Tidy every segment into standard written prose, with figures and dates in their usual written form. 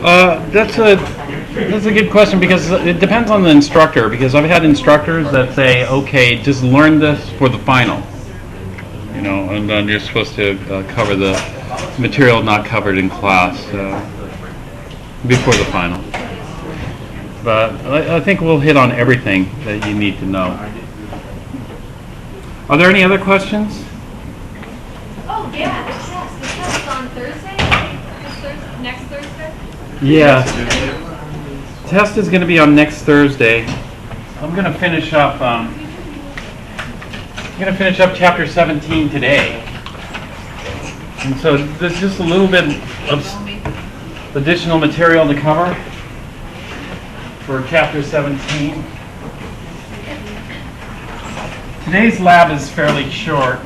That's a good question because it depends on the instructor. Because I've had instructors that say, "Okay, just learn this for the final," and then you're supposed to cover the material not covered in class before the final. But I think we'll hit on everything that you need to know. Are there any other questions? Oh yeah, the test. The test is on Thursday. Next Thursday. Yeah. Test is going to be on next Thursday. I'm going to finish up. Chapter 17 today, and so there's just a little bit of additional material to cover for chapter 17. Today's lab is fairly short.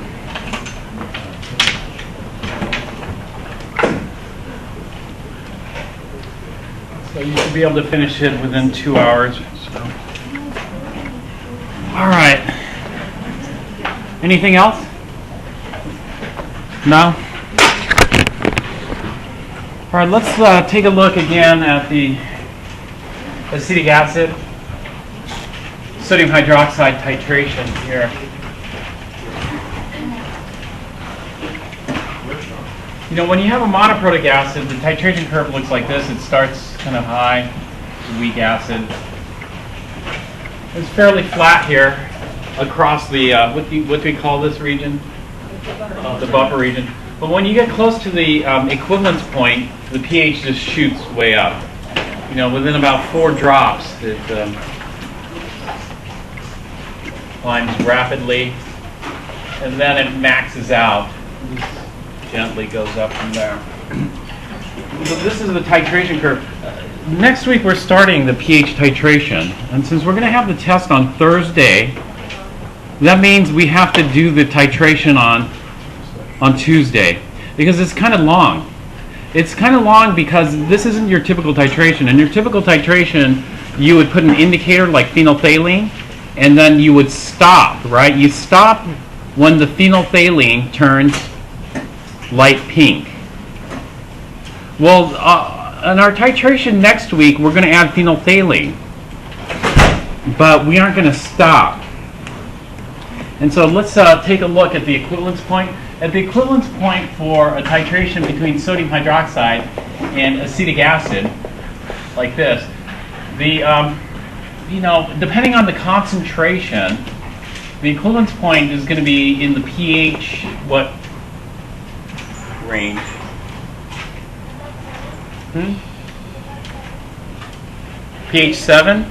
So you should be able to finish it within 2 hours. So. All right. Anything else? No? All right, let's take a look again at the acetic acid, sodium hydroxide titration here. When you have a monoprotic acid, the titration curve looks like this. It starts kind of high, weak acid. It's fairly flat here across the, what do we call this region? The buffer region. But when you get close to the equivalence point, the pH just shoots way up. Within about 4 drops, it climbs rapidly, and then it maxes out. Gently goes up from there. So this is the titration curve. Next week we're starting the pH titration, and since we're going to have the test on Thursday, that means we have to do the titration on Tuesday, because it's kind of long. It's kind of long because this isn't your typical titration. In your typical titration, you would put an indicator like phenolphthalein, and then you would stop, right? You stop when the phenolphthalein turns light pink. Well, in our titration next week, we're going to add phenolphthalein, but we aren't going to stop. And so let's take a look at the equivalence point. At the equivalence point for a titration between sodium hydroxide and acetic acid, like this, the depending on the concentration, the equivalence point is going to be in the pH range. pH 7?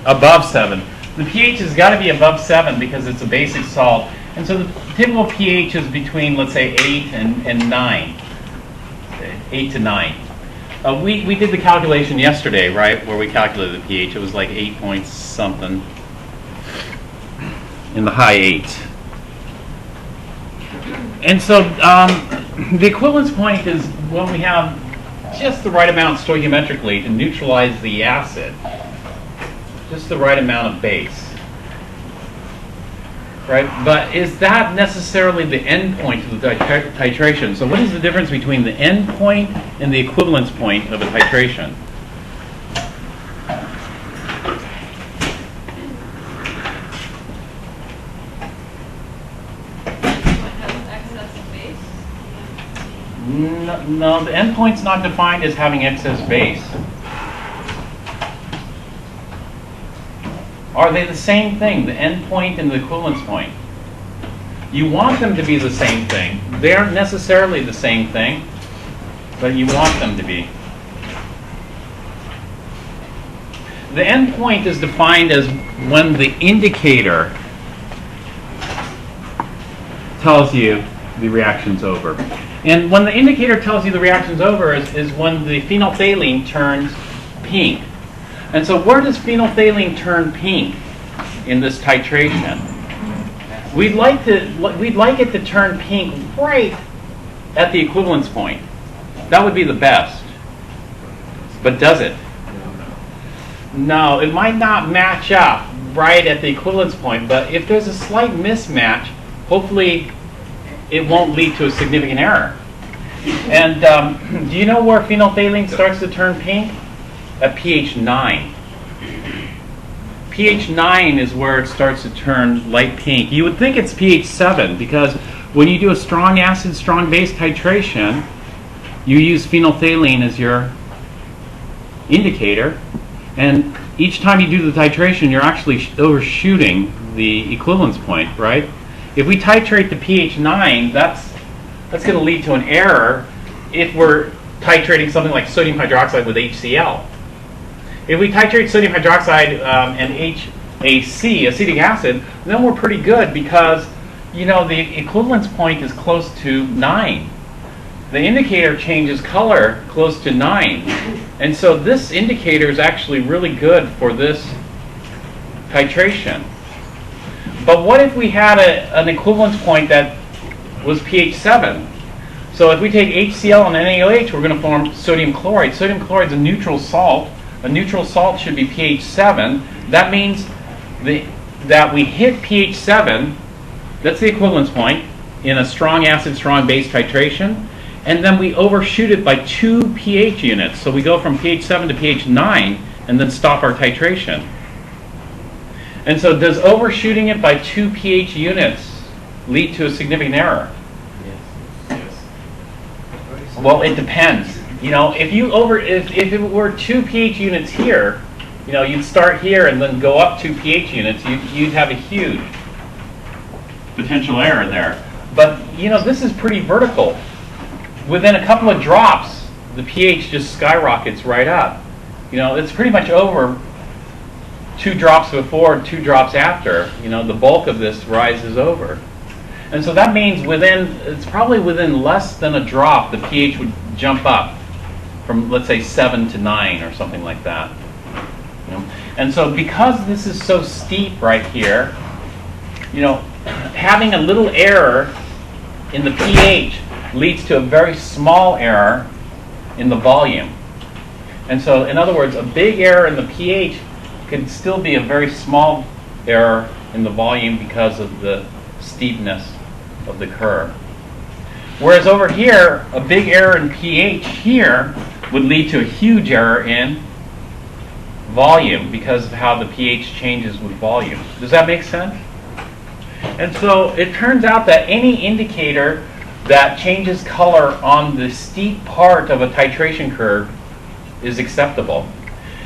Above 7. The pH has got to be above 7 because it's a basic salt. And so the typical pH is between, let's say, 8 and 9. 8 to 9. We did the calculation yesterday, right, where we calculated the pH. It was like 8 point something in the high 8s. And so the equivalence point is when we have just the right amount stoichiometrically to neutralize the acid, just the right amount of base. Right? But is that necessarily the end point of the titration? So what is the difference between the end point and the equivalence point of a titration? No, the end point's not defined as having excess base. Are they the same thing, the end point and the equivalence point? You want them to be the same thing. They aren't necessarily the same thing, but you want them to be. The end point is defined as when the indicator tells you the reaction's over. And when the indicator tells you the reaction's over is when the phenolphthalein turns pink. And so where does phenolphthalein turn pink in this titration? We'd like it to turn pink right at the equivalence point. That would be the best. But does it? No, it might not match up right at the equivalence point, but if there's a slight mismatch, hopefully it won't lead to a significant error. And do you know where phenolphthalein starts to turn pink? At pH 9. pH 9 is where it starts to turn light pink. You would think it's pH 7 because when you do a strong acid, strong base titration, you use phenolphthalein as your indicator, and each time you do the titration, you're actually overshooting the equivalence point, right? If we titrate to pH 9, that's going to lead to an error if we're titrating something like sodium hydroxide with HCl. If we titrate sodium hydroxide and HAC, acetic acid, then we're pretty good because, you know, the equivalence point is close to 9. The indicator changes color close to 9. And so this indicator is actually really good for this titration. But what if we had an equivalence point that was pH 7? So if we take HCl and NaOH, we're going to form sodium chloride. Sodium chloride is a neutral salt. A neutral salt should be pH 7. That means that we hit pH 7, that's the equivalence point, in a strong acid, strong base titration, and then we overshoot it by 2 pH units. So we go from pH 7 to pH 9 and then stop our titration. And so does overshooting it by 2 pH units lead to a significant error? Yes. Well, it depends. You know, if it were 2 pH units here, you know, you'd start here and then go up 2 pH units, you'd have a huge potential error there. But, you know, this is pretty vertical. Within a couple of drops, the pH just skyrockets right up. You know, it's pretty much over 2 drops before and 2 drops after. You know, the bulk of this rises over. And so that means it's probably within less than a drop, the pH would jump up from, let's say, 7 to 9 or something like that. You know? And so because this is so steep right here, you know, having a little error in the pH leads to a very small error in the volume. And so, in other words, a big error in the pH could still be a very small error in the volume because of the steepness of the curve. Whereas over here, a big error in pH here would lead to a huge error in volume because of how the pH changes with volume. Does that make sense? And so it turns out that any indicator that changes color on the steep part of a titration curve is acceptable.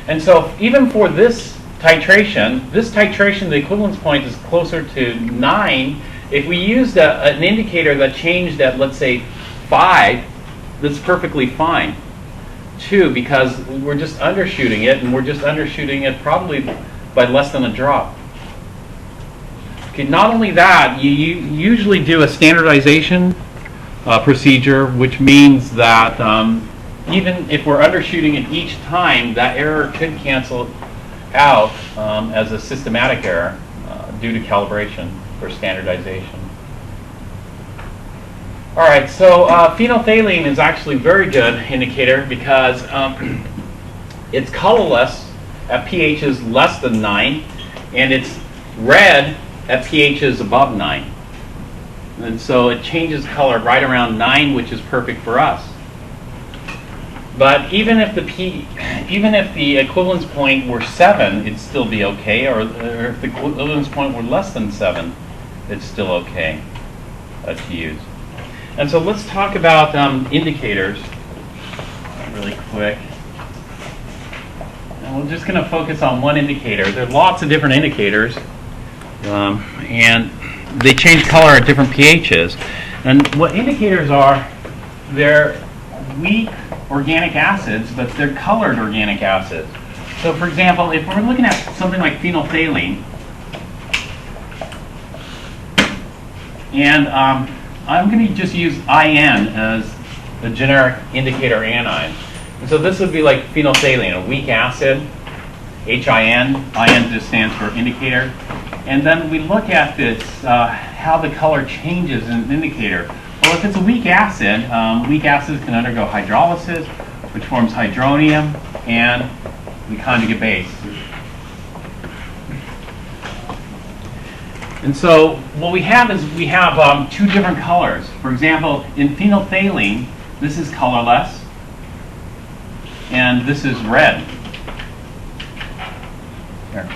And so even for this titration, the equivalence point is closer to 9. If we used an indicator that changed at, let's say, 5, that's perfectly fine. 2, because we're just undershooting it, and we're just undershooting it probably by less than a drop. Okay, not only that, you usually do a standardization procedure, which means that even if we're undershooting it each time, that error could cancel out as a systematic error due to calibration for standardization. All right, so phenolphthalein is actually a very good indicator because it's colorless at pHs less than 9, and it's red at pHs above 9. And so it changes color right around 9, which is perfect for us. But even if the equivalence point were 7, it'd still be okay, or if the equivalence point were less than 7, it's still okay to use. And so let's talk about indicators really quick. And we're just going to focus on one indicator. There are lots of different indicators, and they change color at different pHs. And what indicators are, they're weak organic acids, but they're colored organic acids. So for example, if we're looking at something like phenolphthalein, and I'm going to just use IN as the generic indicator anion. And so this would be like phenolphthalein, a weak acid, HIN. IN just stands for indicator. And then we look at this, how the color changes in an indicator. Well, if it's a weak acids can undergo hydrolysis, which forms hydronium and the conjugate base. And so what we have is 2 different colors. For example, in phenolphthalein, This is colorless. And this is red. Here.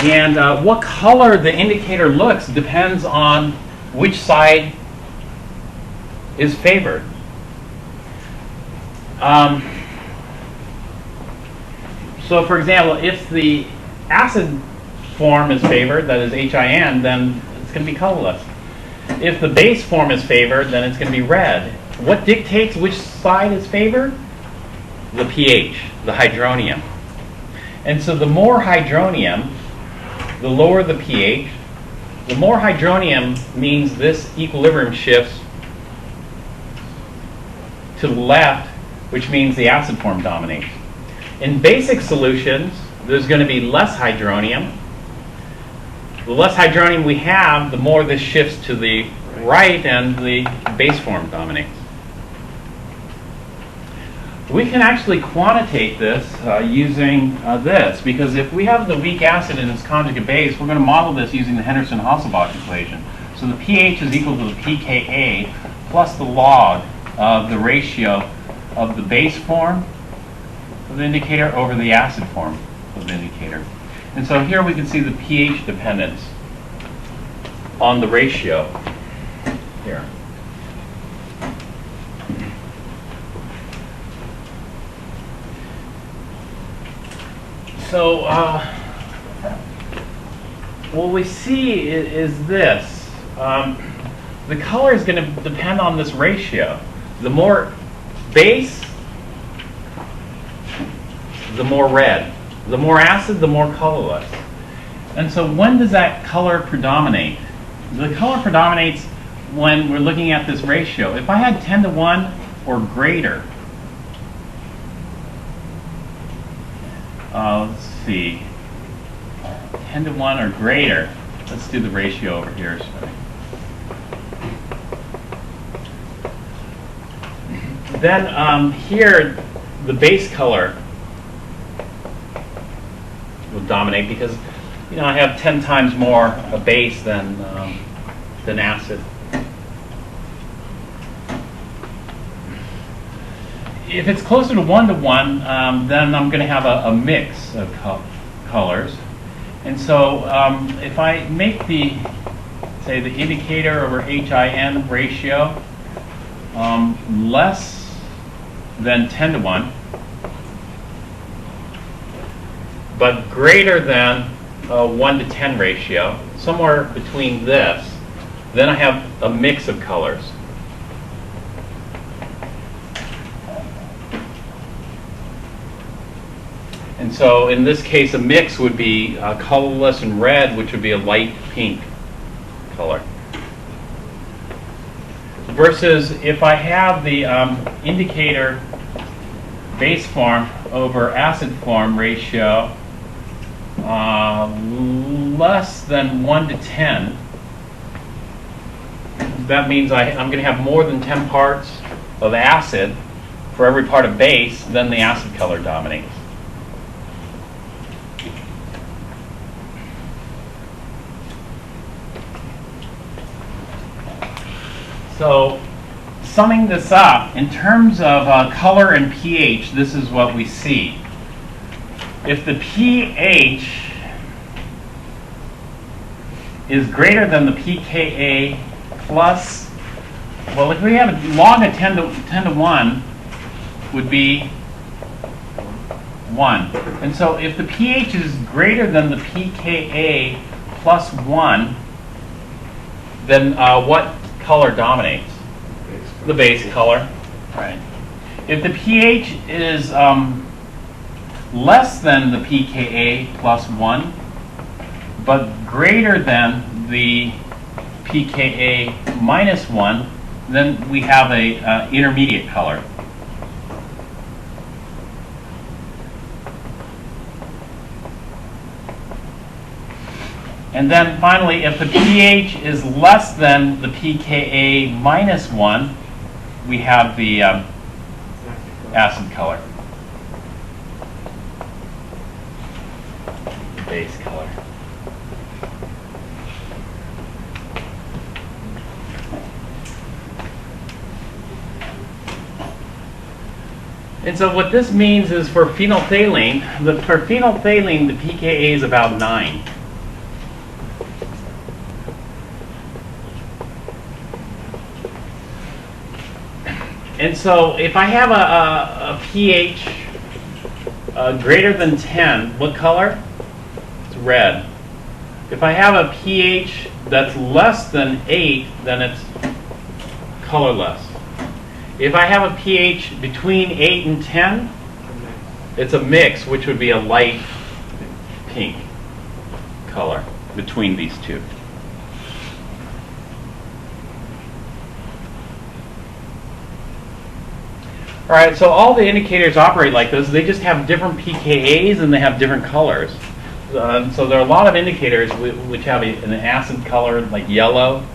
And what color the indicator looks depends on which side is favored. So for example, if the acid form is favored, that is HIN, then it's going to be colorless. If the base form is favored, then it's going to be red. What dictates which side is favored? The pH, the hydronium. And so the more hydronium, the lower the pH. The more hydronium means this equilibrium shifts to the left, which means the acid form dominates. In basic solutions, there's going to be less hydronium. The less hydronium we have, the more this shifts to the right and the base form dominates. We can actually quantitate this using this, because if we have the weak acid and its conjugate base, we're going to model this using the Henderson-Hasselbalch equation. So the pH is equal to the pKa plus the log of the ratio of the base form of the indicator over the acid form of the indicator. And so here we can see the pH dependence on the ratio here. So what we see is this. The color is going to depend on this ratio. The more base, the more red. The more acid, the more colorless. And so when does that color predominate? The color predominates when we're looking at this ratio. If I had 10 to 1 or greater, let's see, 10 to 1 or greater. Let's do the ratio over here. Then here, the base color will dominate because, you know, I have 10 times more a base than acid. If it's closer to 1 to 1, then I'm going to have a mix of colors. And so if I make the, say, the indicator over HIN ratio less than 10 to 1, but greater than 1 to 10 ratio, somewhere between this, then I have a mix of colors. And so in this case, a mix would be colorless and red, which would be a light pink color. Versus if I have the indicator base form over acid form ratio less than 1 to 10, that means I'm going to have more than 10 parts of acid for every part of base, then the acid color dominates. So, summing this up, in terms of color and pH, this is what we see. If the pH is greater than the pKa plus, well, if we have a log of 10 to 1 would be 1. And so if the pH is greater than the pKa plus 1, then what color dominates? The base color. Right. If the pH is less than the pKa plus 1, but greater than the pKa minus 1, then we have a intermediate color. And then finally, if the pH is less than the pKa minus 1, we have the acid color, the base color. And so what this means is for phenolphthalein, for phenolphthalein, the pKa is about 9. And so if I have a pH greater than 10, what color? It's red. If I have a pH that's less than 8, then it's colorless. If I have a pH between 8 and 10, it's a mix, which would be a light pink color between these two. All right, so all the indicators operate like this. They just have different pKa's and they have different colors. So there are a lot of indicators which have an acid color like yellow,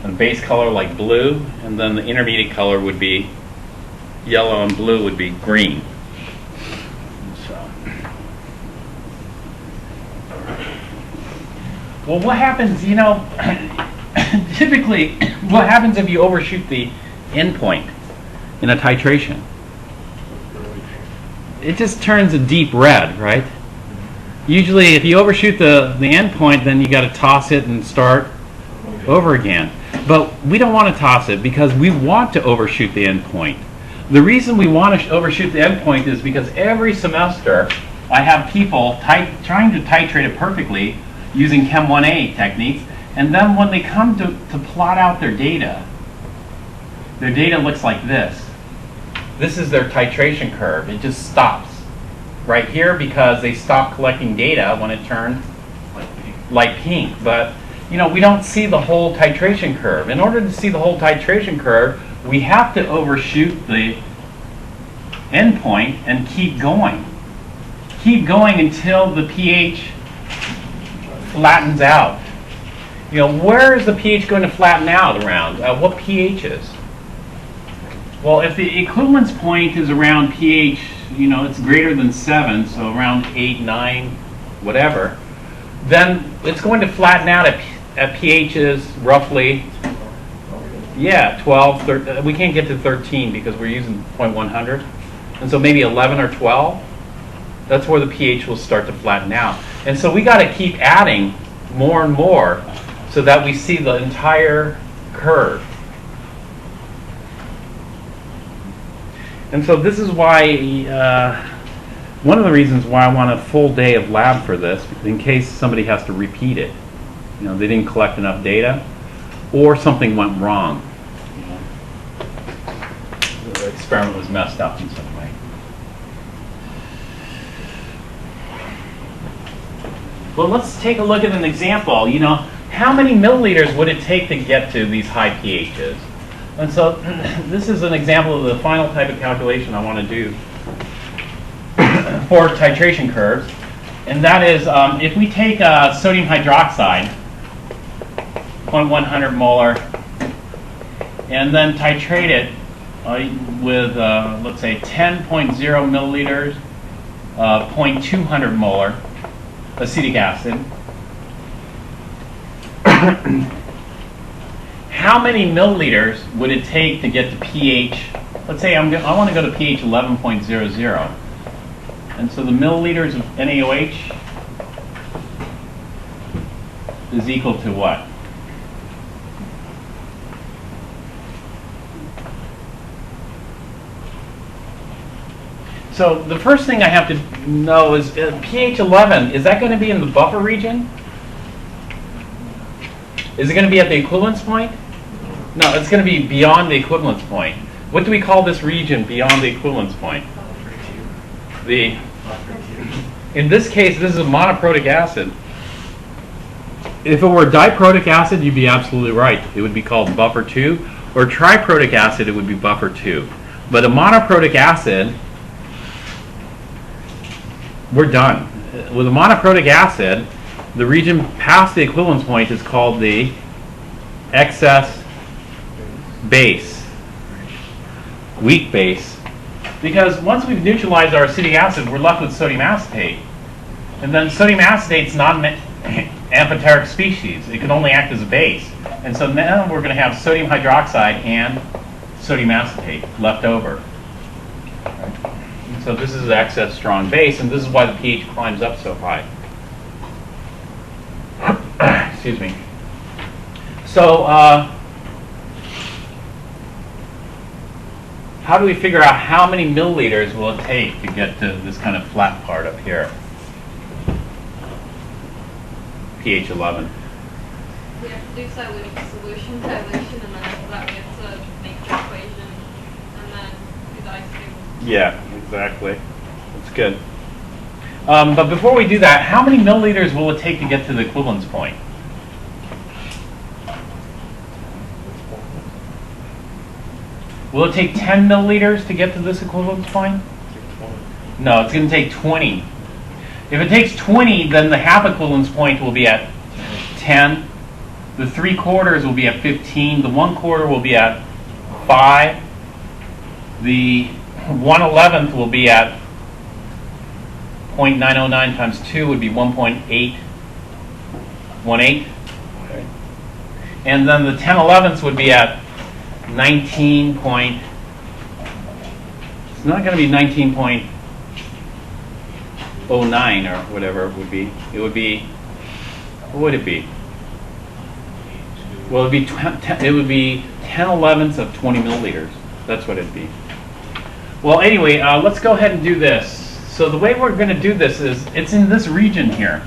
and a base color like blue, and then the intermediate color would be yellow and blue would be green. So, well, what happens, typically, what happens if you overshoot the endpoint in a titration? It just turns a deep red, right? Usually, if you overshoot the endpoint, then you got to toss it and start over again. But we don't want to toss it because we want to overshoot the endpoint. The reason we want to overshoot the endpoint is because every semester I have people trying to titrate it perfectly using Chem 1A techniques, and then when they come to plot out their data looks like this. This is their titration curve. It just stops right here because they stopped collecting data when it turned light pink. But we don't see the whole titration curve. In order to see the whole titration curve, we have to overshoot the endpoint and keep going. Keep going until the pH flattens out. Where is the pH going to flatten out around? What pHs? Well, if the equivalence point is around pH, it's greater than 7, so around 8, 9, whatever, then it's going to flatten out at pHs roughly, 12, 13. We can't get to 13 because we're using 0.100. And so maybe 11 or 12. That's where the pH will start to flatten out. And so we got to keep adding more and more so that we see the entire curve. And so this is why, one of the reasons why I want a full day of lab for this, in case somebody has to repeat it. They didn't collect enough data, or something went wrong. The experiment was messed up in some way. Well, let's take a look at an example. How many milliliters would it take to get to these high pHs? And so this is an example of the final type of calculation I want to do for titration curves. And that is, if we take sodium hydroxide, 0.100 molar, and then titrate it with, let's say, 10.0 milliliters, 0.200 molar acetic acid. How many milliliters would it take to get to pH? Let's say I want to go to pH 11.00. And so the milliliters of NaOH is equal to what? So the first thing I have to know is pH 11, is that going to be in the buffer region? Is it going to be at the equivalence point? No, it's going to be beyond the equivalence point. What do we call this region beyond the equivalence point? In this case, this is a monoprotic acid. If it were diprotic acid, you'd be absolutely right. It would be called buffer 2. Or triprotic acid, it would be buffer 2. But a monoprotic acid, we're done. With a monoprotic acid, the region past the equivalence point is called the excess base, weak base, because once we've neutralized our acetic acid, we're left with sodium acetate. And then sodium acetate is not an amphoteric species. It can only act as a base. And so now we're going to have sodium hydroxide and sodium acetate left over. And so this is excess strong base, and this is why the pH climbs up so high. Excuse me. So, how do we figure out how many milliliters will it take to get to this kind of flat part up here? pH 11. We have to do dilution, solution, dilution, and then after that we have to make the equation, and then do the ice table. Yeah, exactly. That's good. But before we do that, how many milliliters will it take to get to the equivalence point? Will it take 10 milliliters to get to this equivalence point? No, it's going to take 20. If it takes 20, then the half equivalence point will be at 10. The 3/4 will be at 15. The 1/4 will be at 5. The 1/11 will be at 0.909 times 2 would be 1.818. Okay. And then the 10/11ths would be at 19 point. It's not going to be 19.09 or whatever it would be. It would be, what would it be? Well, it would be 10/11ths of 20 milliliters. That's what it'd be. Well, anyway, let's go ahead and do this. So the way we're going to do this is, it's in this region here.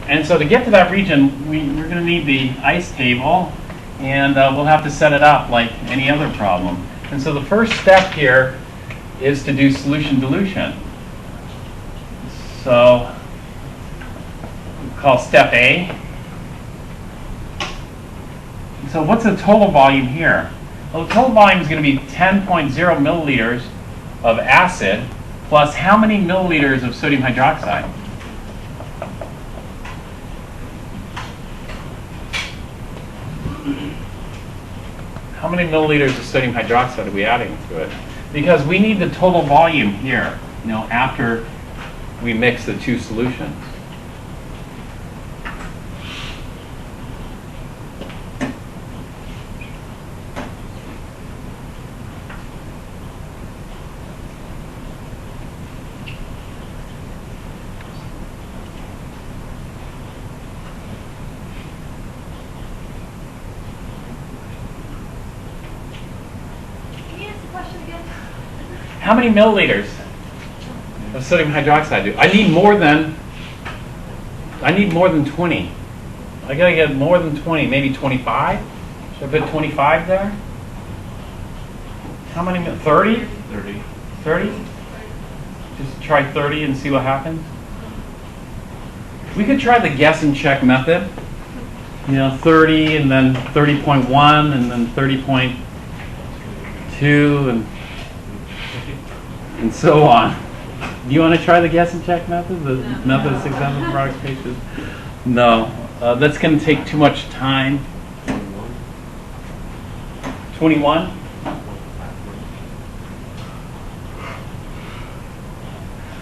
And so to get to that region, we're going to need the ice table, and we'll have to set it up like any other problem. And so the first step here is to do solution dilution. So we'll call step A. So what's the total volume here? Well, the total volume is going to be 10.0 milliliters of acid plus how many milliliters of sodium hydroxide? How many milliliters of sodium hydroxide are we adding to it? Because we need the total volume here, after we mix the two solutions. How many milliliters of sodium hydroxide do I need? More than 20. I gotta get more than 20, maybe 25. Should I put 25 there? How many? 30? 30. 30? Just try 30 and see what happens. We could try the guess and check method. 30 and then 30.1 and then 30.2 and so on. Do you want to try the guess and check method? The method of successful approximation? No. That's going to take too much time. 21?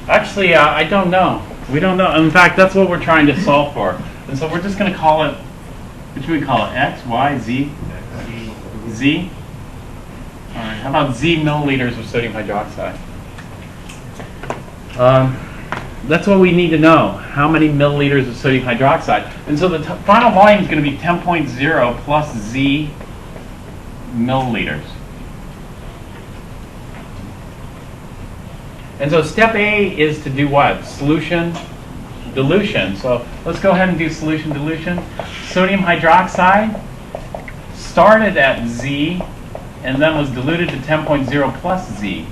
Actually, I don't know. We don't know. In fact, that's what we're trying to solve for. And so we're just going to call it, what should we call it? X, Y, Z? Z? All right, how about Z milliliters of sodium hydroxide? That's what we need to know. How many milliliters of sodium hydroxide? And so the final volume is going to be 10.0 plus Z milliliters. And so step A is to do what? Solution dilution. So let's go ahead and do solution dilution. Sodium hydroxide started at Z and then was diluted to 10.0 plus Z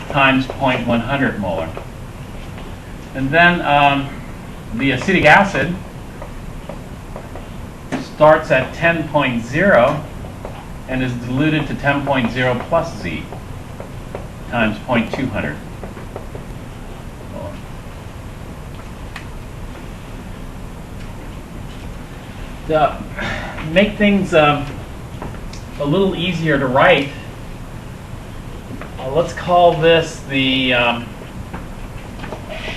times 0.100 molar. And then the acetic acid starts at 10.0 and is diluted to 10.0 plus Z times 0.200 molar. To make things a little easier to write, let's call this the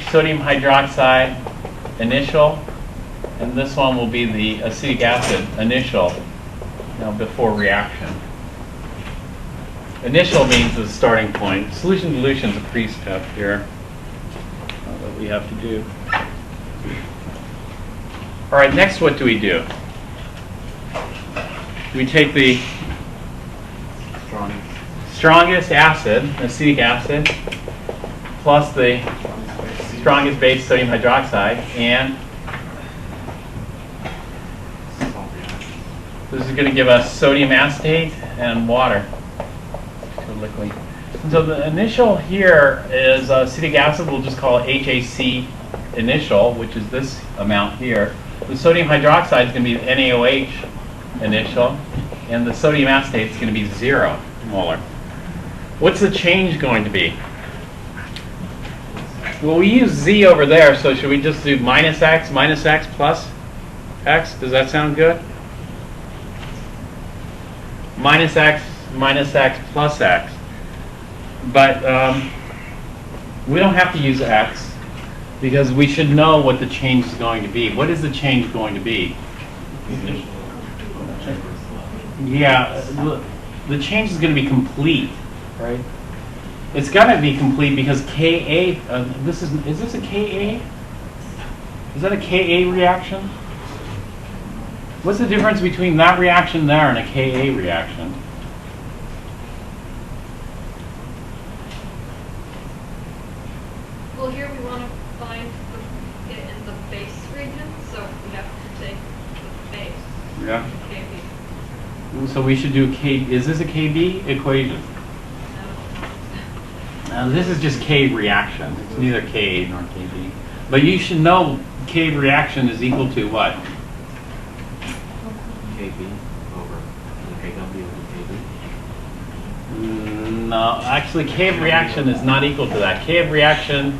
sodium hydroxide initial, and this one will be the acetic acid initial before reaction. Initial means the starting point. Solution dilution is a pre-step here that we have to do. All right, next what do? We take the strongest acid, acetic acid, plus the strongest base, sodium hydroxide, and this is going to give us sodium acetate and water to liquid. And so the initial here is acetic acid. We'll just call it HAC initial, which is this amount here. The sodium hydroxide is going to be NaOH initial, and the sodium acetate is going to be 0 molar. What's the change going to be? Well, we use Z over there, so should we just do minus X plus X? Does that sound good? Minus X plus X. But we don't have to use X because we should know what the change is going to be. What is the change going to be? Yeah, the change is going to be complete, right? It's got to be complete because Ka, is this a Ka? Is that a Ka reaction? What's the difference between that reaction there and a Ka reaction? Well, here we want to find it in the base region, so we have to take the base. Yeah. KB. So we should do K. Is this a Kb equation? This is just K reaction. It's neither Ka nor Kb. But you should know K reaction is equal to what? KB over KW over KB. No, actually K of reaction is not equal to that. K of reaction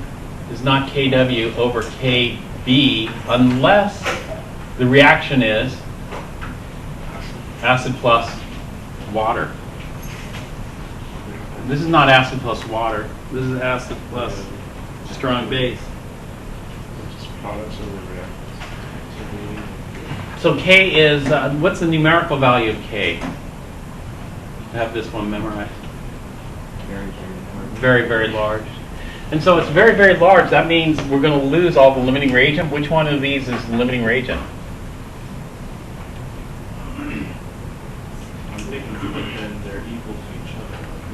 is not Kw over Kb unless the reaction is acid plus water. This is not acid plus water. This is acid plus strong base. So K is, what's the numerical value of K? I have this one memorized. Very, very large. And so it's very, very large. That means we're going to lose all the limiting reagent. Which one of these is the limiting reagent?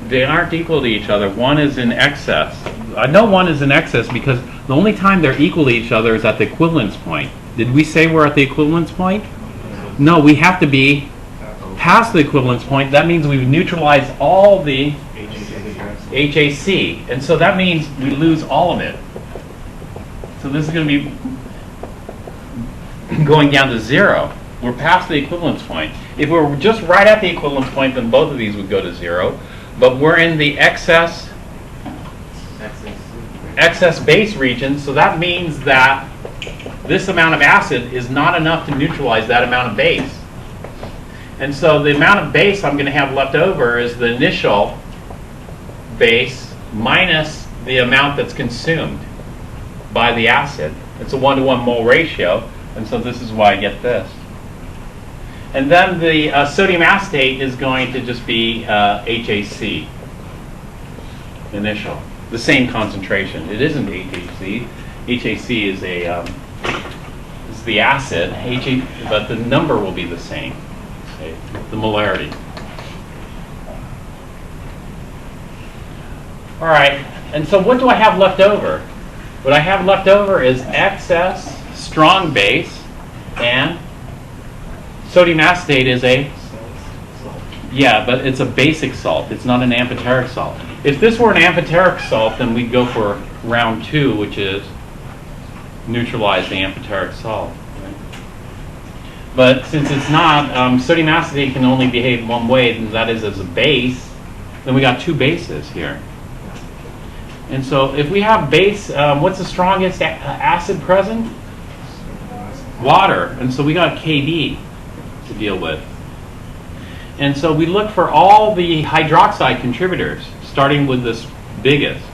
They aren't equal to each other. One is in excess. I know one is in excess because the only time they're equal to each other is at the equivalence point. Did we say we're at the equivalence point? No, we have to be past the equivalence point. That means we've neutralized all the HAC. And so that means we lose all of it. So this is going to be going down to 0. We're past the equivalence point. If we were just right at the equivalence point, then both of these would go to 0. But we're in the excess base region, so that means that this amount of acid is not enough to neutralize that amount of base. And so the amount of base I'm going to have left over is the initial base minus the amount that's consumed by the acid. It's a 1-to-1 mole ratio, and so this is why I get this. And then the sodium acetate is going to just be HAC initial, the same concentration. It isn't HAC. HAC is is the acid, but the number will be the same, the molarity. All right, and so what do I have left over? What I have left over is excess strong base, and sodium acetate is yeah, but it's a basic salt. It's not an amphoteric salt. If this were an amphoteric salt, then we'd go for round 2, which is neutralize the amphoteric salt. Right? But since it's not, sodium acetate can only behave one way, and that is as a base. Then we got 2 bases here. And so if we have base, what's the strongest acid present? Water. And so we got Kb to deal with. And so we look for all the hydroxide contributors, starting with this biggest.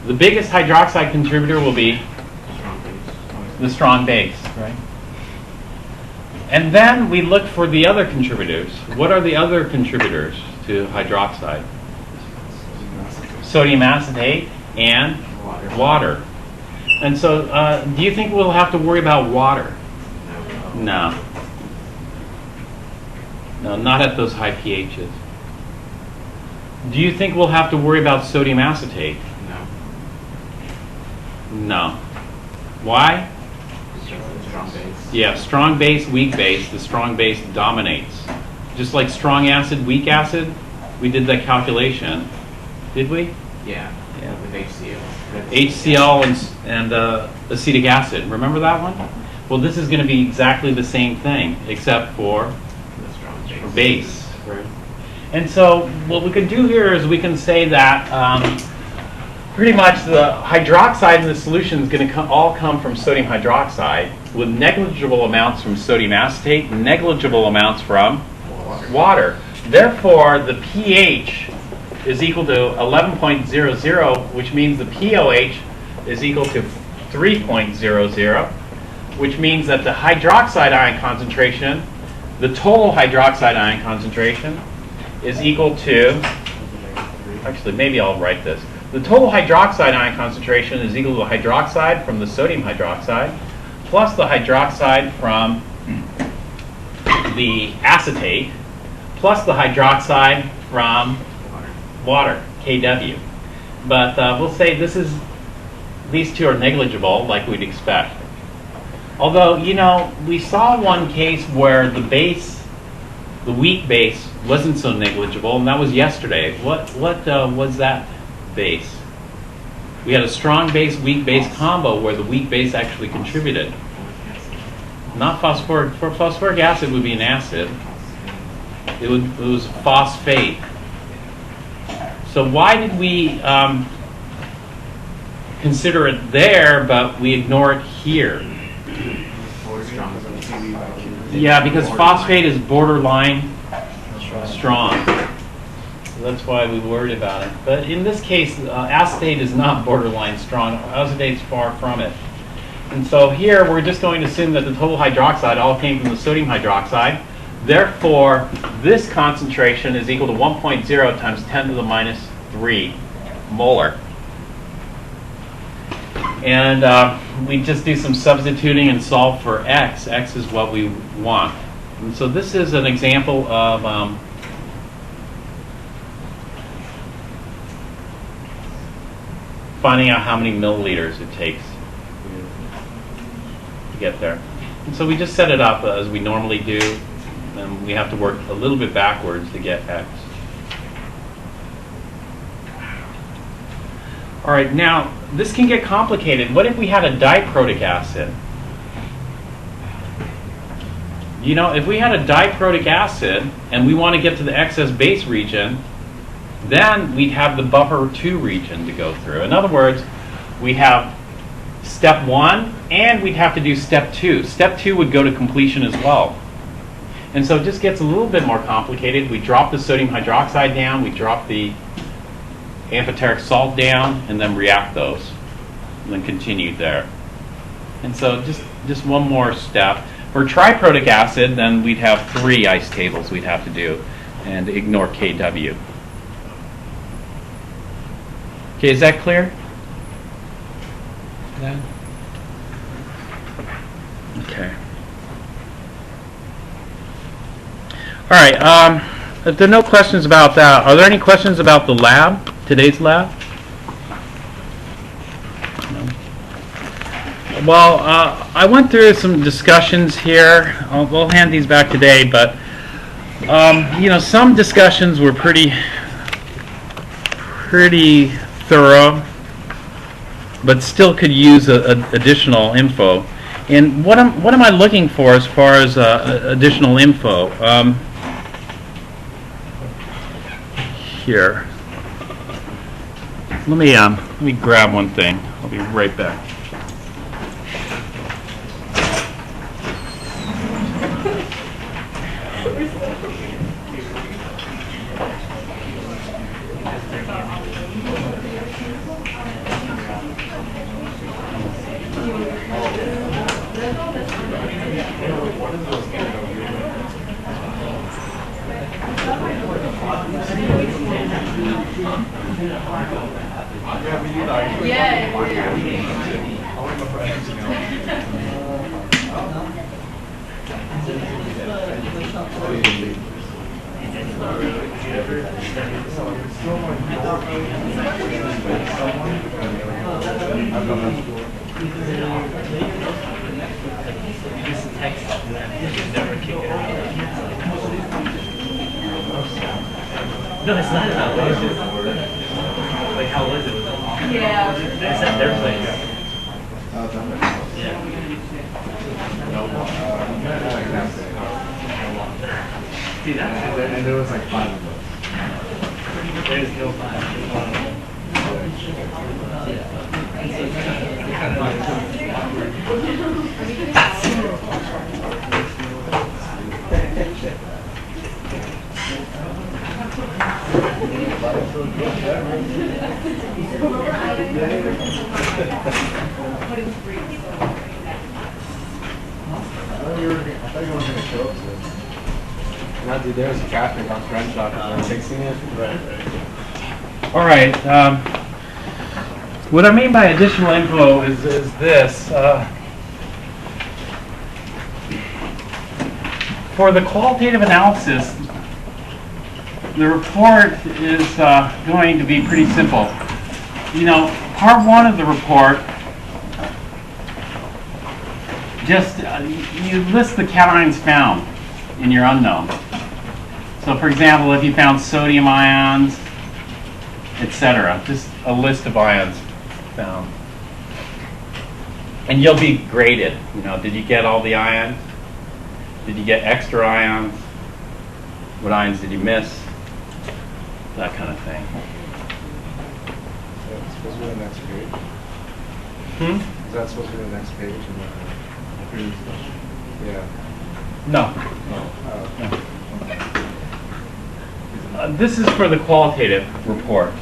The biggest hydroxide contributor will be the strong base, right? And then we look for the other contributors. What are the other contributors to hydroxide? Sodium acetate and water. And so, do you think we'll have to worry about water? No. No, not at those high pHs. Do you think we'll have to worry about sodium acetate? No. No. Why? Strong base. Yeah, strong base, weak base. The strong base dominates. Just like strong acid, weak acid, we did that calculation. Did we? Yeah. Yeah. With HCl. HCl and acetic acid. Remember that one? Well, this is going to be exactly the same thing, except for The strong base. base. Right. And so what we can do here is we can say that pretty much the hydroxide in the solution is going to all come from sodium hydroxide, with negligible amounts from sodium acetate, negligible amounts from water. Therefore, the pH is equal to 11.00, which means the pOH is equal to 3.00, which means that the hydroxide ion concentration, the total hydroxide ion concentration, is equal to, actually maybe I'll write this. The total hydroxide ion concentration is equal to the hydroxide from the sodium hydroxide plus the hydroxide from the acetate plus the hydroxide from water, Kw. But we'll say these two are negligible, like we'd expect. Although, you know, we saw one case where the weak base wasn't so negligible, and that was yesterday. What was that base? We had a strong base, weak base combo where the weak base actually contributed. Not phosphoric. For phosphoric acid would be an acid. It was phosphate. So why did we consider it there, but we ignore it here? Yeah, because phosphate is borderline strong. So that's why we worried about it. But in this case, acetate is not borderline strong. Acetate's far from it. And so here we're just going to assume that the total hydroxide all came from the sodium hydroxide. Therefore, this concentration is equal to 1.0 times 10 to the minus 3 molar. And we just do some substituting and solve for x. X is what we want. And so this is an example of finding out how many milliliters it takes to get there. And so we just set it up as we normally do, and we have to work a little bit backwards to get x. All right, now this can get complicated. What if we had a diprotic acid? You know, if we had a diprotic acid and we want to get to the excess base region, then we'd have the buffer 2 region to go through. In other words, we have step 1 and we'd have to do step 2. Step 2 would go to completion as well. And so it just gets a little bit more complicated. We drop the sodium hydroxide down, we drop the amphoteric salt down, and then react those, and then continue there. And so just one more step. For triprotic acid, then we'd have 3 ice tables we'd have to do, and ignore Kw. Okay, is that clear? Yeah. Okay. All right. If there are no questions about that, are there any questions about the lab, today's lab? No. Well, I went through some discussions here. We'll hand these back today, but you know, some discussions were pretty thorough, but still could use additional info. And what am I looking for as far as additional info? Here. Let me grab one thing. I'll be right back. What is this? No, it's not about wages. Like, how was it? Yeah. It's at their place. Yeah. See, that's And there was like 5 of us. there's no five. I thought you weren't gonna show up soon. Not dude, there was traffic on Crenshaw and I'm fixing it. All right. What I mean by additional info is this. For the qualitative analysis, the report is going to be pretty simple. You know, part 1 of the report, just you list the cations found in your unknown. So for example, if you found sodium ions, etc., just a list of ions found. And you'll be graded. You know, did you get all the ions? Did you get extra ions? What ions did you miss? That kind of thing. So it's supposed to be the next page. Is that supposed to be the next page? In the previous question? Yeah. No. Oh. This is for the qualitative report.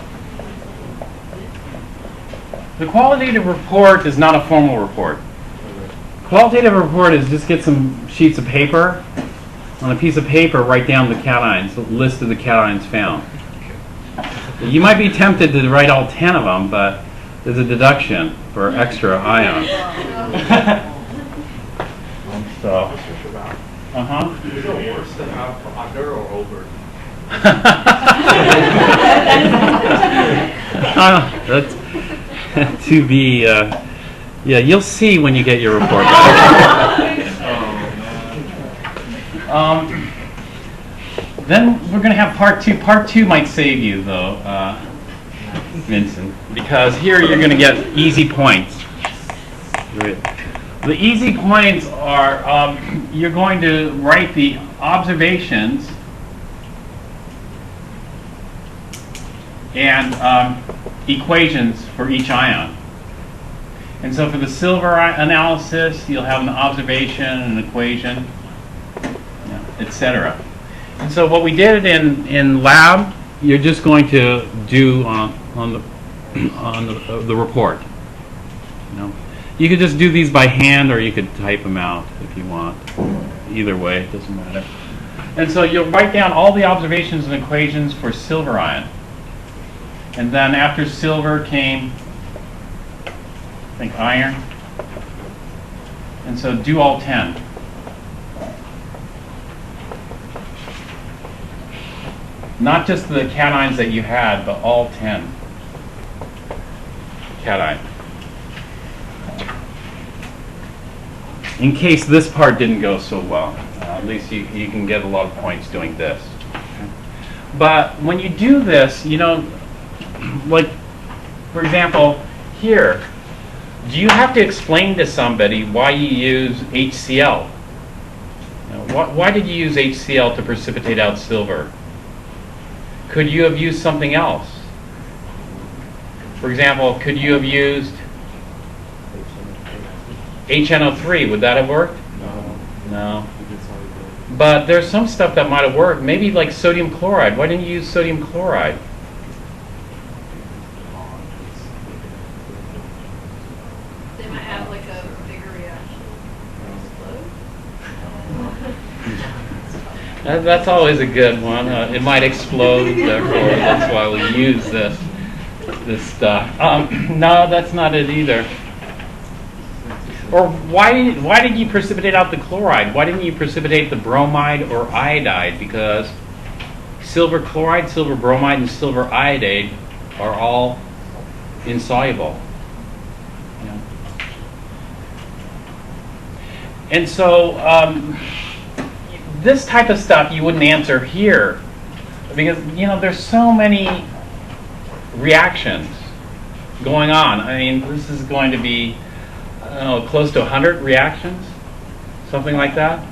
The qualitative report is not a formal report. Qualitative report is just get some sheets of paper. On a piece of paper, write down the cations, the list of the cations found. You might be tempted to write all 10 of them, but there's a deduction for extra ions. So, Is it worse to have under or over? That's to be, yeah, you'll see when you get your report back. Then we're going to have part 2. Part 2 might save you, though, Vincent, because here you're going to get easy points. The easy points are you're going to write the observations and equations for each ion. And so for the silver analysis, you'll have an observation, an equation, etc. And so what we did in lab, you're just going to do on the report. You know, you could just do these by hand, or you could type them out if you want. Either way, it doesn't matter. And so you'll write down all the observations and equations for silver ion. And then after silver came, I think, iron. And so do all 10. Not just the cations that you had, but all 10 cation. In case this part didn't go so well, at least you can get a lot of points doing this. But when you do this, you know, like, for example, here, do you have to explain to somebody why you use HCl? You know, why did you use HCl to precipitate out silver? Could you have used something else? For example, could you have used HNO3? Would that have worked? No. But there's some stuff that might have worked. Maybe like sodium chloride. Why didn't you use sodium chloride? They might have like a bigger reaction. That's always a good one. It might explode, therefore that's why we use this stuff. No, that's not it either. Or why did you precipitate out the chloride? Why didn't you precipitate the bromide or iodide? Because silver chloride, silver bromide, and silver iodide are all insoluble. Yeah. And so this type of stuff you wouldn't answer here because there's so many reactions going on. I mean, this is going to be close to 100 reactions, something like that.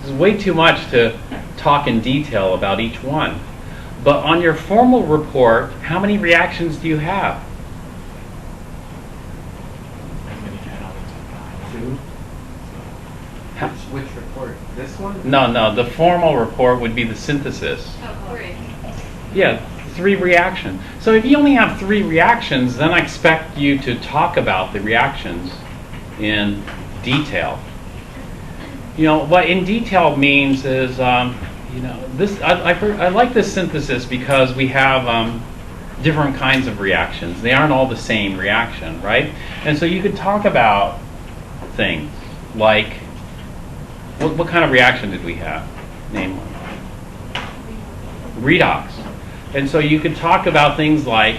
This is way too much to talk in detail about each one. But on your formal report, how many reactions do you have? Two. Which report? This one? No. The formal report would be the synthesis. Oh, 3. Yeah, 3 reactions. So if you only have 3 reactions, then I expect you to talk about the reactions in detail. What in detail means is, this. I like this synthesis because we have different kinds of reactions. They aren't all the same reaction, right? And so you could talk about things like, what kind of reaction did we have? Name one. Redox. And so you could talk about things like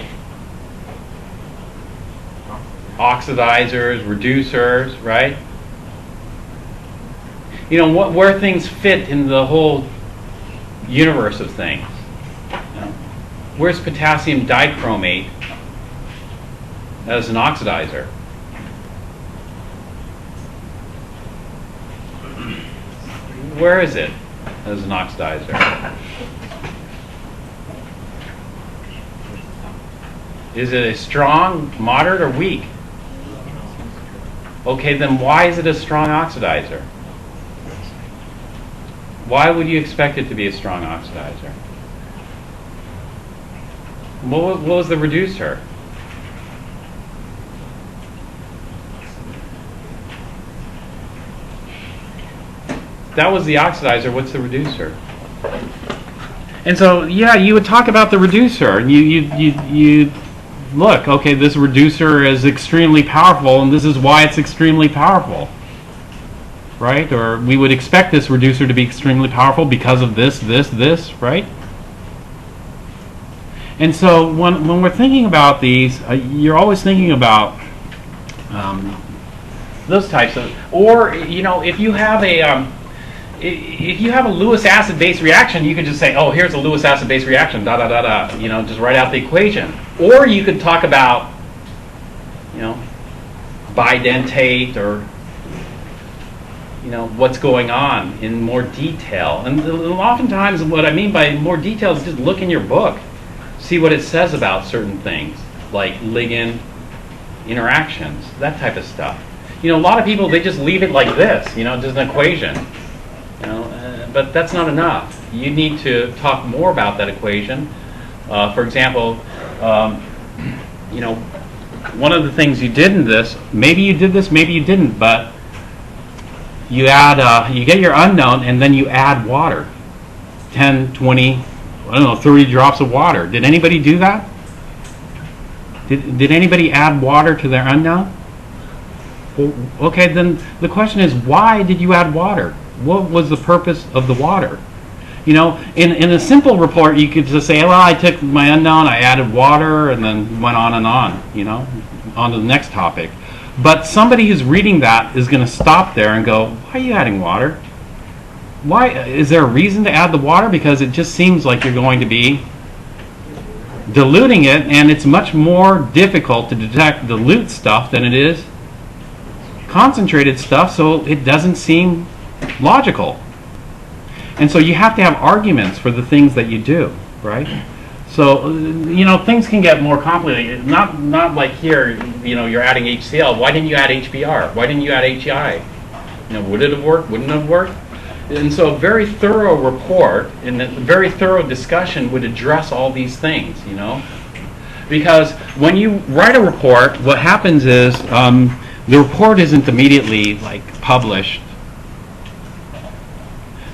oxidizers, reducers, right? Where things fit in the whole universe of things. Where's potassium dichromate as an oxidizer? Where is it as an oxidizer? Is it a strong, moderate, or weak? Okay, then why is it a strong oxidizer? Why would you expect it to be a strong oxidizer? What was the reducer? That was the oxidizer. What's the reducer? And so, yeah, you would talk about the reducer. You look, okay, this reducer is extremely powerful, and this is why it's extremely powerful. Right? Or we would expect this reducer to be extremely powerful because of this, right? And so when we're thinking about these, you're always thinking about those types of, or if you have a Lewis acid-base reaction, you could just say, oh, here's a Lewis acid-base reaction, just write out the equation. Or you could talk about, bidentate or what's going on in more detail. And oftentimes what I mean by more detail is just look in your book. See what it says about certain things, like ligand interactions, that type of stuff. A lot of people, they just leave it like this, just an equation. But that's not enough. You need to talk more about that equation. For example, one of the things you did in this, maybe you did this, maybe you didn't, but you add, you get your unknown, and then you add water. 10, 20, 30 drops of water. Did anybody do that? Did anybody add water to their unknown? Well, okay, then the question is, why did you add water? What was the purpose of the water? In a simple report, you could just say, well, I took my unknown, I added water, and then went on and on, on to the next topic. But somebody who's reading that is going to stop there and go, why are you adding water? Why is there a reason to add the water? Because it just seems like you're going to be diluting it, and it's much more difficult to detect dilute stuff than it is concentrated stuff, so it doesn't seem logical. And so you have to have arguments for the things that you do, right? So, things can get more complicated. Not like here, you're adding HCl. Why didn't you add HBr? Why didn't you add HEI? Would it have worked? Wouldn't it have worked? And so a very thorough report and a very thorough discussion would address all these things, Because when you write a report, what happens is the report isn't immediately, published.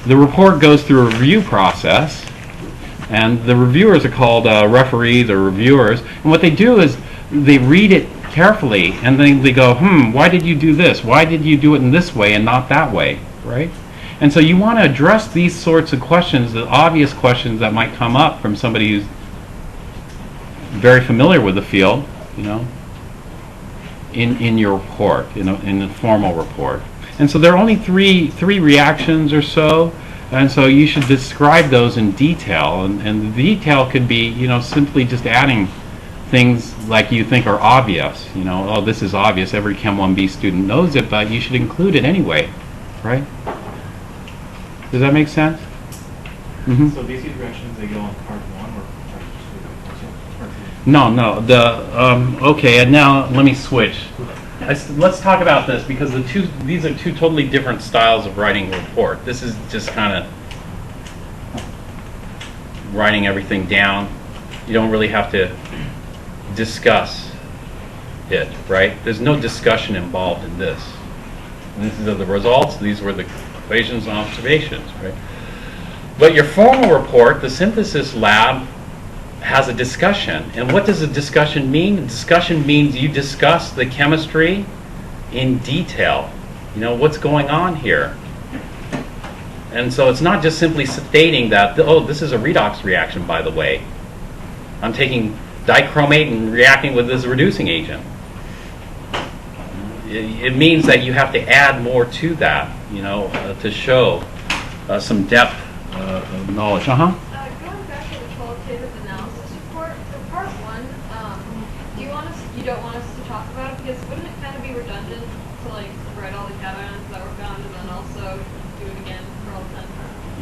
the report goes through a review process, and the reviewers are called referees or reviewers. And what they do is they read it carefully, and then they go, why did you do this? Why did you do it in this way and not that way, right? And so you want to address these sorts of questions, the obvious questions that might come up from somebody who's very familiar with the field, in your report, in the formal report. And so there are only three reactions or so, and so you should describe those in detail. And the detail could be, simply just adding things like you think are obvious. Oh, this is obvious. Every Chem 1B student knows it, but you should include it anyway, right? Does that make sense? Mm-hmm. So these reactions, they go on part 1 or part 2? No. Okay, and now let me switch. Let's talk about this, because these are two totally different styles of writing a report. This is just kind of writing everything down. You don't really have to discuss it, right? There's no discussion involved in this. And these are the results. These were the equations and observations, right? But your formal report, the synthesis lab, has a discussion. And what does a discussion mean? A discussion means you discuss the chemistry in detail. What's going on here. And so it's not just simply stating that, oh, this is a redox reaction, by the way. I'm taking dichromate and reacting with this reducing agent. It means that you have to add more to that, to show some depth of knowledge. Going back to the qualitative analysis report, for part 1, you don't want us to talk about it, because wouldn't it kind of be redundant to write all the cations that were found and then also do it again for all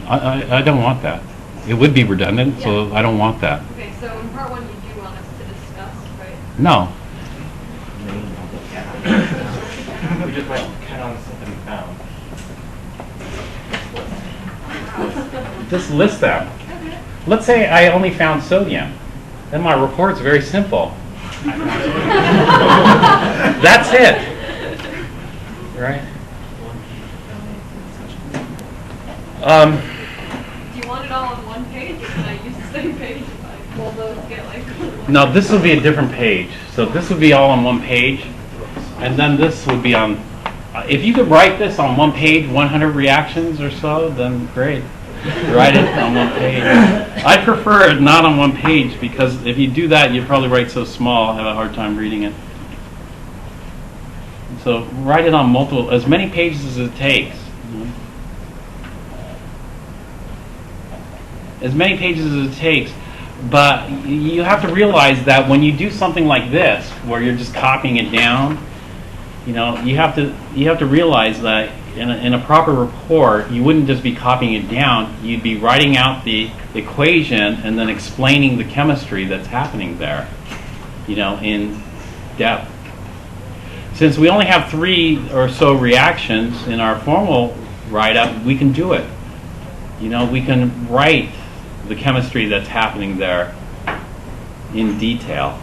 10? I don't want that. It would be redundant, so I don't want that. Okay, so in part 1 you do want us to discuss, right? No. We just write cations that we found. Just list them. Okay. Let's say I only found sodium. Then my report's very simple. That's it. Right? Do you want it all on one page, or can I use the same page if I pull those, get No, this will be a different page. So this would be all on one page. And then this would be on... if you could write this on one page, 100 reactions or so, then great. Write it on one page. I prefer it not on one page, because if you do that, you probably write so small, have a hard time reading it. So write it on multiple, as many pages as it takes. As many pages as it takes. But you have to realize that when you do something like this, where you're just copying it down, you have to realize that in a proper report, you wouldn't just be copying it down. You'd be writing out the equation and then explaining the chemistry that's happening there, in depth. Since we only have 3 or so reactions in our formal write-up, we can do it. We can write the chemistry that's happening there in detail.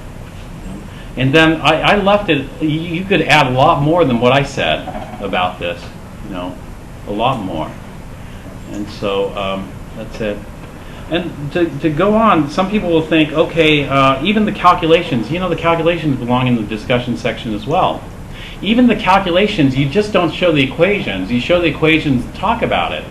And then I left it, you could add a lot more than what I said about this, a lot more. And so that's it. And to go on, some people will think, okay, even the calculations, the calculations belong in the discussion section as well. Even the calculations, you just don't show the equations. You show the equations, talk about it.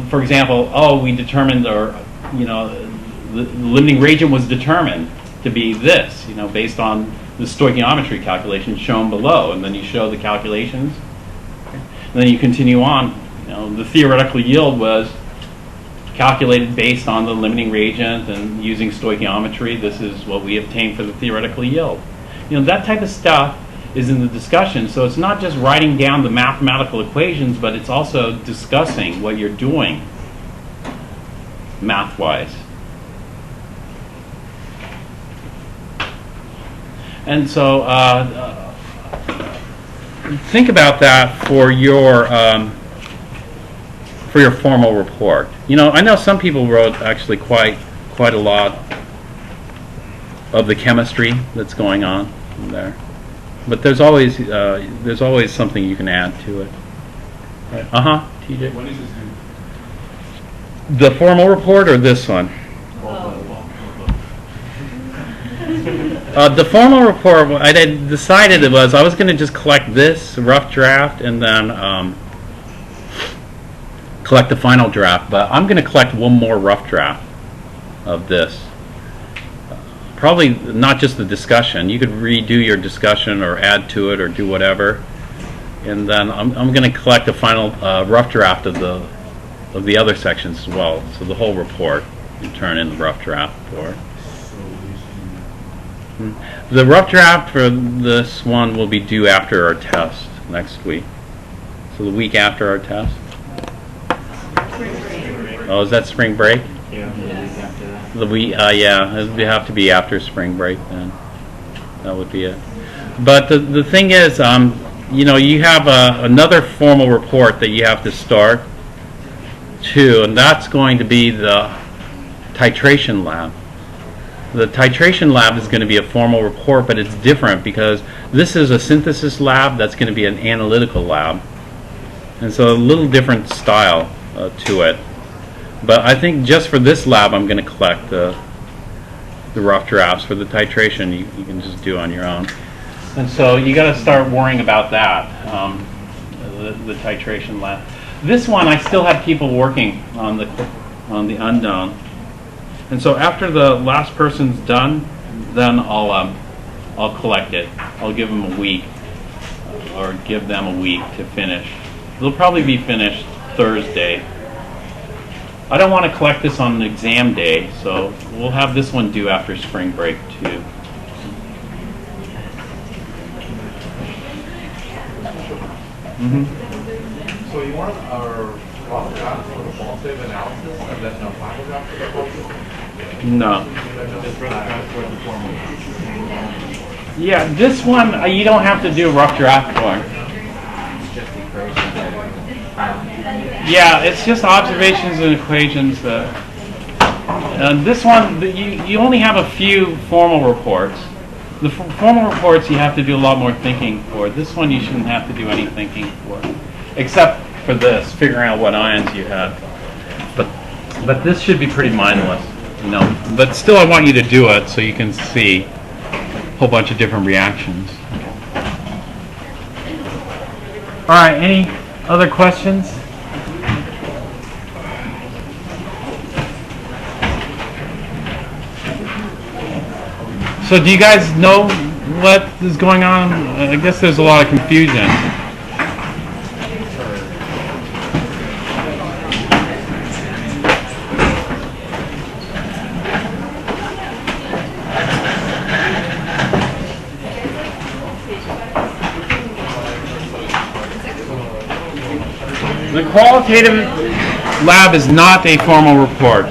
For example, we determined, or, the limiting reagent was determined to be this, based on the stoichiometry calculations shown below. And then you show the calculations. And then you continue on. The theoretical yield was calculated based on the limiting reagent and using stoichiometry. This is what we obtained for the theoretical yield. That type of stuff is in the discussion. So it's not just writing down the mathematical equations, but it's also discussing what you're doing math-wise. And so think about that for your formal report. I know some people wrote actually quite a lot of the chemistry that's going on in there. But there's always something you can add to it. Right. TJ. When is this due? The formal report or this one? The formal report, what I decided it was I was going to just collect this rough draft and then collect the final draft, but I'm going to collect one more rough draft of this. Probably not just the discussion. You could redo your discussion or add to it or do whatever. And then I'm going to collect a final rough draft of the other sections as well. So the whole report you turn in the rough draft for. The rough draft for this one will be due after our test next week. So the week after our test. Oh, is that spring break? Yeah, the week after that. The week, yeah, it would have to be after spring break then. That would be it. But the thing is, you know, you have another formal report that you have to start too, and that's going to be the titration lab. The titration lab is going to be a formal report, but it's different because this is a synthesis lab that's going to be an analytical lab. And so a little different style to it. But I think just for this lab, I'm going to collect the rough drafts. For the titration, you can just do on your own. And so you got to start worrying about that, the titration lab. This one, I still have people working on the unknown. And so after the last person's done, then I'll collect it. I'll give them a week, or give them a week to finish. They'll probably be finished Thursday. I don't want to collect this on an exam day, so we'll have this one due after spring break too. So you want our rough draft for the qualitative analysis and then a final draft for the qualitative? No. Just rough draft for the formal. Yeah, this one you don't have to do a rough draft for. Yeah, it's just observations and equations. This one, you only have a few formal reports. The formal reports you have to do a lot more thinking for. This one you shouldn't have to do any thinking for, except for this, figuring out what ions you had. But this should be pretty mindless, you know. But still, I want you to do it so you can see a whole bunch of different reactions. All right, any other questions? So do you guys know what is going on? I guess there's a lot of confusion. The qualitative lab is not a formal report.